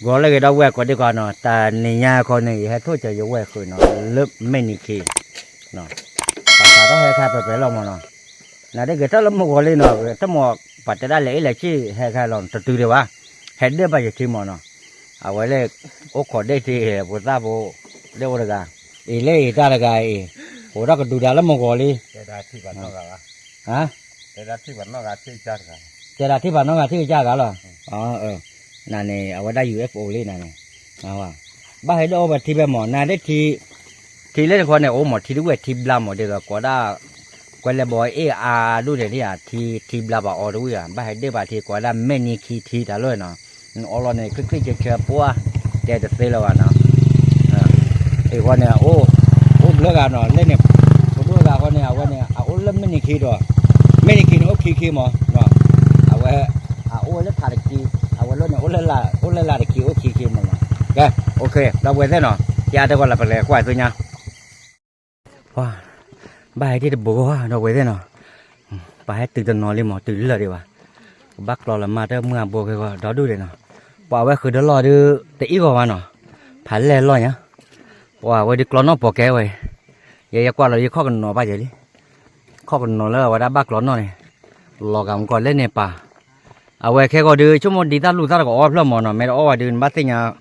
gọi là cái đâu quẹt của đi con nó ta nhà con này hay thôi chờ quẹt rồi nó lớp mấy nị kia nó bà đó hay khai phải lòng mà nó là đấy cái đó là một gọi lên nó cái một bà ta đã lấy là chi hay khai lòng từ từ đi qua hết đứa bây giờ chi mà nó à vậy là ô khó đây thì bữa ta bố đâu được à ý lấy ta là cái bữa đó cái đủ đã lắm một gọi đi cái đó thì vẫn nó cả hả cái đó thì vẫn nó cả chơi chơi cả cái đó thì bạn nó là thì cha cả rồi nè này ở đây UFO lên này à ba hay đâu mà thì bây giờ nè đấy thì lên con này ôm mà thì đúng thì làm mà được có đã quay lại boy đu để đi à thì làm bảo ở đâu à ba hay đấy bà thì có đã many thì đã rồi nó ở này cứ chơi bùa để được xây là nó thì con này lỡ gà nó lên này lỡ gà con này lên many rồi many nó khi mà nó lên thà được khi lên là được khi mà ok đâu quên thế nào ra đây gọi là phải quay thôi nha wow bài đi được bố đâu quên thế nào bài từ từ nói lên mà từ là đi vào bác lo là mà đó mưa bố cái đó đu đấy nào bảo vậy cứ đó lo đi để ý vào nó phải lên lo nhá wow vậy đi lo nó bỏ kéo vậy vậy qua là đi khó cần nó bao giờ đi khó cần nó là đã bác lo nó này lo cầm còn lên này pa vậy khi có đi chúng mình đi ta lùi ta có ốp lắm mà nó mẹ đó ốp đi bắt tay nhà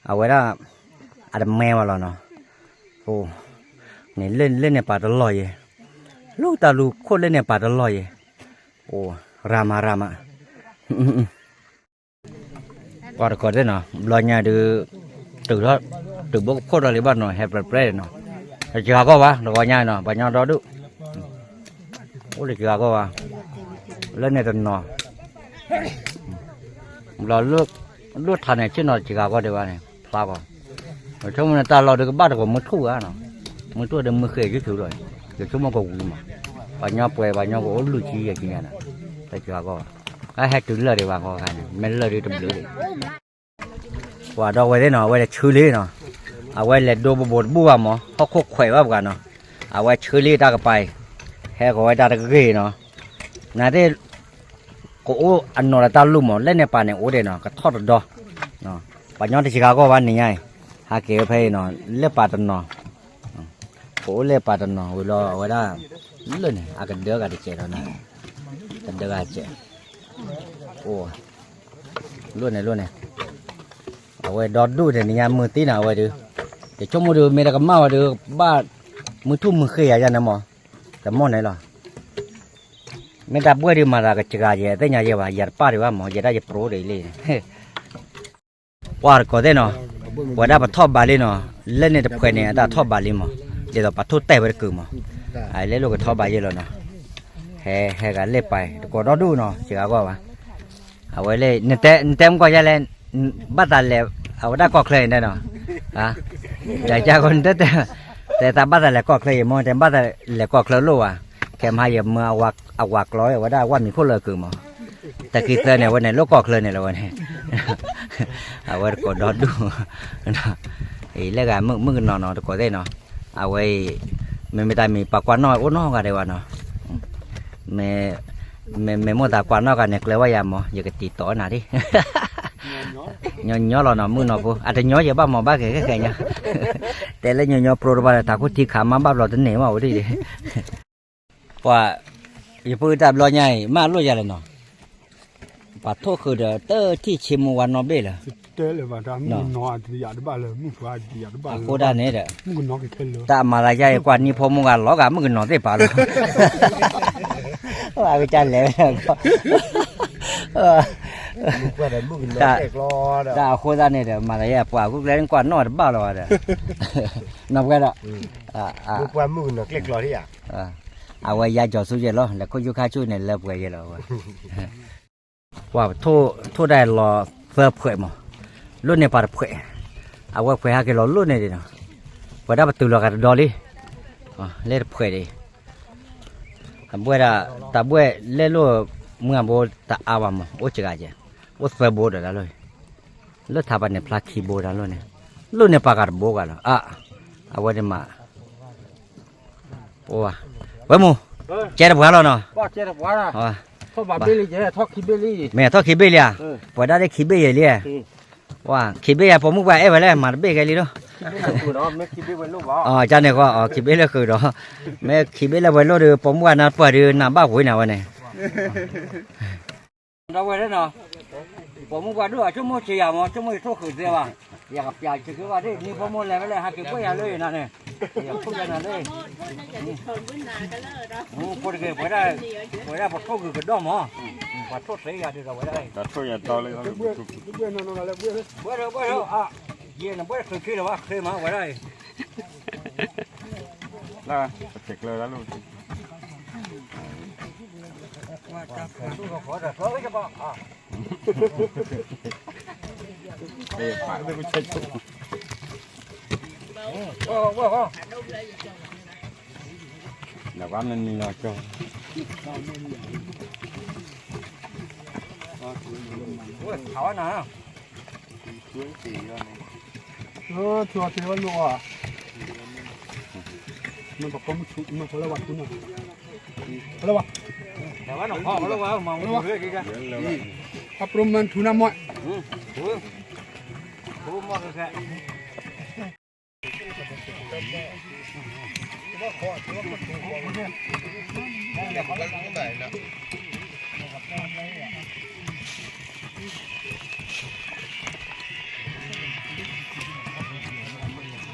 vậy đó ada mèo mà nó này lên này pa đó lo vậy lúc ta lùi khô lên này pa đó lo vậy rama qua được có thế nào lo nhà được từ bốc khô ra lấy bắt nó hẹp bẹp nó chưa có ba nó có nhà nó bà nhau đó được được chưa có ba lên này tận nó lo nước thằng này chứ nó chỉ có được ba này pha vào rồi chúng mình ta lo được bắt được một thu á nó một thu được 10 khề chứ thiếu rồi rồi chúng mình còn mà bà nhau quay bà nhau có lùi chi vậy kia nè thấy chưa có hai thứ lời để bà có cái này mấy lời đi tầm lưỡi và đâu vậy thế nào vậy là chửi lý nó vậy là đồ bột bùa mà họ khóc khỏe quá cả nó vậy chửi lý ta cái bài hay gọi ta cái gì nó nãy thế cô anh nói là ta luôn mà lên này bà này ổn đấy nó cái thoát được đó nó bà nhau thì chỉ có bạn này nhảy hai cái phải nó lên bà tận nó cô lên bà tận nó rồi lo vậy đó lên này cái đứa cái chết rồi này cái đứa cái chết luôn này vậy đó đủ để nhà mưa tí nào vậy được để cho mua được mấy cái mau được ba mưa thu mưa khỉ ra nè mà cái món này là mấy ta bữa đi mà là cái chả gì tới nhà gì vậy giờ ba đi vào mà giờ đã giờ pro đấy lên qua có thế nào qua đã bắt thọ bà lên nó lên này tập quay này đã thọ bà lên mà giờ đó bắt thọ tay vào cửa mà ai lấy luôn cái thọ bà vậy rồi nè hè cái lép bài có đó đủ nó chỉ có qua vậy lên tem qua ra lên bắt ta lẹp đã có khơi đây nó để cha con tết để ta bắt là có khơi mà tem bắt là có khơi luôn kèm hai giờ mưa quạt lói ở đây quan mình khô lờ cử mà tại khi tới nàyวันnày lúc có khơi này làวันnày vậy có đó đủ ý là cái mực nó có đây nó vậy mình tại mình bà quán nói nó cái đây vào nó mẹ mua ta quán nó cái này lấy vào nhà mà giờ cái tịt tỏi nào đi nhỏ là nó mưa nó cô thì nhỏ giờ ba mà ba cái nha để lấy nhỏ pro ba là ta có chỉ khám mà ba lo tính nể mà đi và giờ bây giờ lo nhảy mà lo giờ là nó bà thô khử được tơ thì chim mua nó bể là cô đã nè đấy ta mà là dây quan như phong mua gà ló gà mới nó thế bà rồi cái chân lẹ ta khô ra này mà là quả cũng lấy quả nó bao rồi đấy nằm cái đó qua mưa nó kẹt lò đi vậy giờ cho số giờ lo là có du khách chui này là vậy rồi wow thô đây là phơi phơi mà luôn này phải phơi vậy phơi hai cái lò luôn này đi nào vậy đã bắt từ lò cái đó đi lấy phơi đi bữa là ta bữa lấy luôn mưa bố ta áo mà ôi trời ơi ôi phơi bố đó rồi lúc thà bạn này plak khi bố đó luôn này pagar bố cả rồi vậy đi mà vậy mu chơi được quá rồi nó chơi được quá rồi thoát bà bê li chứ thoát khí bê li mẹ thoát khí bê li vậy đã đấy khí bê gì li ว่าคิดไปผมมุกว่าเอ้ไว้แล้วมาเบ้กันเลยเนาะ กูเนาะไม่คิดไปลูกบ่ อ๋อจ้าเนี่ยก็คิดไปแล้วคือเนาะแม่คิดไปแล้วไว้รถเดือผมว่าน่าเปิดเดือน้ำบ้าหวยน่ะวันนี้เราไว้แล้วเนาะผมว่าด้วยชั่วโมงเสียมั้งชั่วโมงทุกคืนเสียว่ะอยากกับยาคือว่าที่นี่ผมแล้วไปเลยหาเก็บไว้เลยนั่นเนี่ยอยากพูดกันนั่นเลยพูดกันไปได้พอทุกคืนก็ด้อมอ๋อพอทุกเสียเดี๋ยวเราไว้ได้ ตัดตัวอย่าต่อเลยครับ เบ้ออ่ะเย็นนะเบ้อเคยคิดหรือว่าเคยมาไว้ได้ นะเจ็กเลยแล้วลูก ขอแต่เขาจะบอกอ่ะ เอ๊ะปากไม่ใช่ชุด ว้า แต่ว่ามันมีนอจอ เขาหนา ชัวร์ที่ว่าลูกอ่ะมันบอกผมชุดมันคนละวัดคุณอ่ะคนละวัด แต่ว่าหนุ่มพ่อมาแล้วว่ามองดูเรื่อยดีจ้ะ อัปรุมันทุนน้ำมัน ดูมองแค่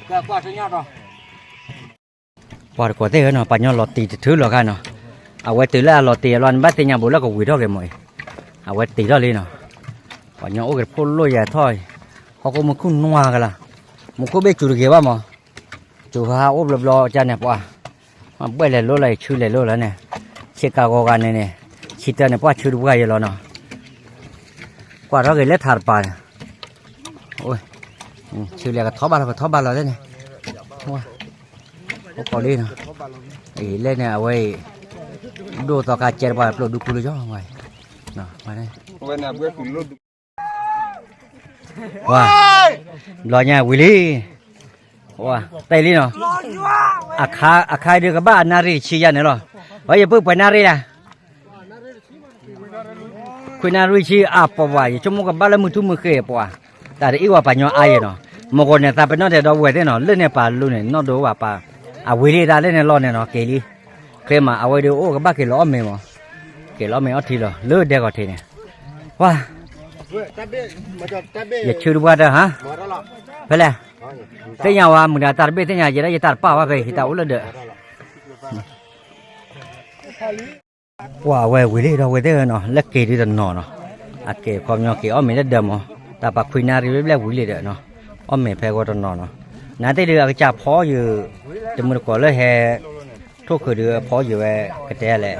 ก็กว่าสัญญาต่อปอดกว่าเต้เนาะปัญญาหลอดตีถือหรอกกันเนาะเอาไว้ตีแล้วหลอดตีร้อนบัดตีญาบุแล้วก็วิ่งเท่ากันหมดเอาไว้ตีแล้วเลยเนาะปัญญาโอ้กพูดลุยใหญ่ถ้อยเขาก็มาคุ้นนัวกันละมันก็ไม่จุดเกี่ยวว่ามั้งจุดหาอบหลบรอจานเนี่ยป่ะมันเบื่อเลยรู้เลยชื่อเลยรู้แล้วเนี่ยเช็คกากกันเนี่ยชิดเนี่ยป่ะชื่อรู้กันอยู่แล้วเนาะกว่าเราเกิดเล็ดถาดป่ะโอ้ยชื่อเลยก็ท้อบาเราเลยเนี่ยว้าโอ้พอดีเนาะไอ้เล่นเนี่ยเอาไว้ดูต่อการเจรบาปลดดูคุยย่อไว้เนาะมาได้ เว้นน่ะเบื่อคุณลูก ว้ารอเนี่ยวิลลี่ว้าไต่ลีเนาะอาคาเดือกับบ้านนารีชี้ยันเนี่ยหรอว่าอย่าเพิ่งไปนารีนะคุยนารีชี้อาปว่าชั่วโมงกับบ้านแล้วมือทุ่มมือเกยปว่าแต่อีกว่าปัญญาอายเนาะมกเนี่ยแต่เป็นนอเดียวดอกเวทเนาะเล่นเนี่ยป่าลุ่นเนี่ยนอดูว่าป่าอาวิลลี่ได้เล่นเนี่ยรอเนี่ยเนาะเกลี่เคลมาเอาไว้ดูโอ้กับบ้านเกล้อเมย์มั้งเกล้อเมย์เอาทีละเลือดเด็กก็ทีเนี่ยว้าอย่าชื่อว่าเด้อฮะไปเลยเสียว่ามึงจะตัดเบ็ดเสียจะได้จะตัดป้าว่าไปที่ตาอุลเด้อว่าเว้ยวิลลี่เราเว้ยเด้อเนาะเล็กเกลี่ตัวเนาะอะเกลี่ความยาวเกลี่อ้อมไม่ได้เดิมอ๋อแต่ปากคุยนารีเล็กวิลลี่เด้อเนาะอ้อมไม่แพ้กว่าตัวเนาะนั่นแต่เดือก็จะพออยู่จะมึงก็เลยแห่ทุกคือเดือพออยู่แห่กระเตะแหละ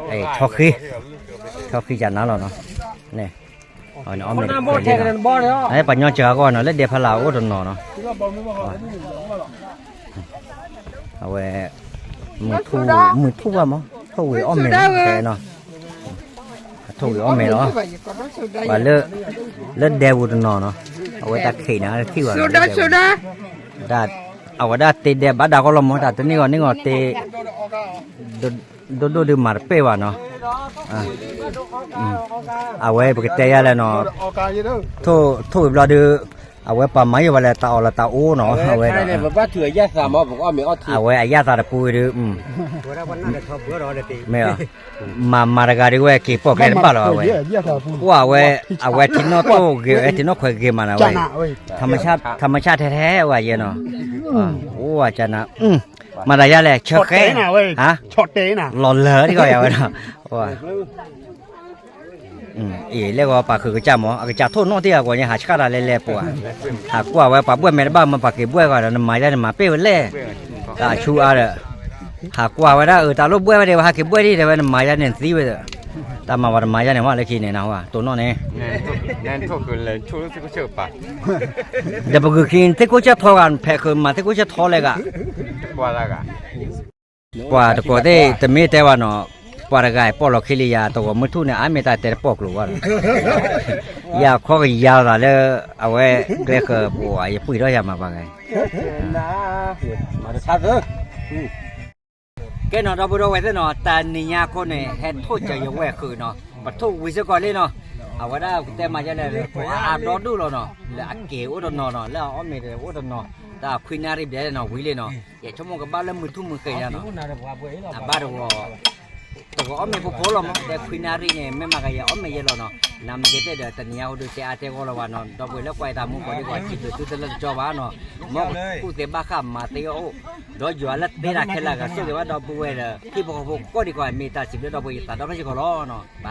ไอ้ช็อกขี้จันนั่นหรอเนาะเนี่ยอ๋อเนาะไม่ไอ้ปัญญาเจ้าก็เนาะเล็กเดียพลาโอ้ตัวเนาะเอาไว้มือทู่ว่ามั้งทู่อ้อมเมล์แค่เนาะทู่อ้อมเมล์เนาะว่าเลิกเดวิดเนาะเอาไว้ตัดขี้นะขี้ว่าได้เอาไว้ได้ตีเดบัดดาก็ลมแต่ตัวนี้ก็ตีดูมาเป้ว่าเนาะเอาไว้ปกติอะไรเนาะทู่เราดูเอาไว้ปลาไม้ว่าตาโอ้เนาะเอาไว้เนี่ยแบบว่าถือแยกสามบอกว่ามีอ้อทีเอาไว้ยาตาปูดูไม่เอามาระกาดีว่ากี่พวกแกนบ้าหรอเอาไว้ว่าเอาไว้ที่นอโต้เกี่ยวที่นอคอยเกี่ยวมันเอาไว้ธรรมชาติแท้ๆว่าเยอะเนาะโอ้อาจารย์นะมาได้ยาแหละเชื่อแค่ฮะช็อตเตน่ะหล่อเหลือที่ก็เอาไว้เนาะว่าเรียกว่าปากคือกระจามอ๋อกระจาโทษน้องที่กว่าเนี่ยหาชาอะไรเล่ปวดหากว่าไว้ปากบ้วนไม่ได้บ้านมันปากเก็บบ้วนก่อนน้ำไม้ได้น้ำมาเป้เล่ตาชูอะไรหากว่าไว้ได้ตาลูกบ้วนไม่ได้ว่าหาเก็บบ้วนที่แต่ว่าน้ำไม้ได้เนี่ยซีไว้เถอะตามาว่าน้ำไม้ได้เนี่ยว่าอะไรขี้เนี่ยนะว่าตัวน้องเนี่ยแน่นทุกคืนเลยชูรู้สึกก็เชื่อปะเดี๋ยวปากคือกินที่กูจะทอกันแพ้คือมาที่กูจะทอเลยกะว่าละกะว่าแต่ก็ได้แต่ไม่แต่ว่าเนาะปารกายปอลคิริยาตัวมือทุเนี่ยไม่ตายแต่ปอกหรือว่ายาข้อยาวแล้วเอาไว้เรียกบัวอย่าปุ้ยด้วยยามาบ้างไงมาชัดเลยแกเนาะเราบุรุษไว้เนาะแต่นี่ยาคนเนี่ยเห็นโทษจะยังแหวกคือเนาะปัดทุกวิศวกรเลยเนาะ ว่าได้แต่มาจะเลยอาดอดูแล้วเนาะแล้วเก๋อุดนเนาะแล้วอ้อมเมอุดนตาคุยนารีเดี๋ยวเนาะวิเลยเนาะอย่าชั่วโมงกับบ้านแล้วมือทุ่มมือเกยเนาะบ้านเราตัวอ้อมเมพอพอแล้วมั้งแต่คุยนารีเนี่ยไม่มากันอย่าอ้อมเมเยอะแล้วเนาะนำเกิดเดี๋ยวตอนนี้เอาดูเสียอาเทก็แล้วว่าเนาะดอกบัวแล้วควายตามุกก็ดีกว่าคิดดูตัวเล็กจอบ้านเนาะมองผู้เตะบ้าข้ามมาเตะโอ้ดอกจัวแล้วเตะรักแค่ละก็สู้กับว่าดอกบัวเลยที่บอกก็ดีกว่ามีตาสิบดอกบัวตาดอกไม่ใช่ก็ล้อเนาะไป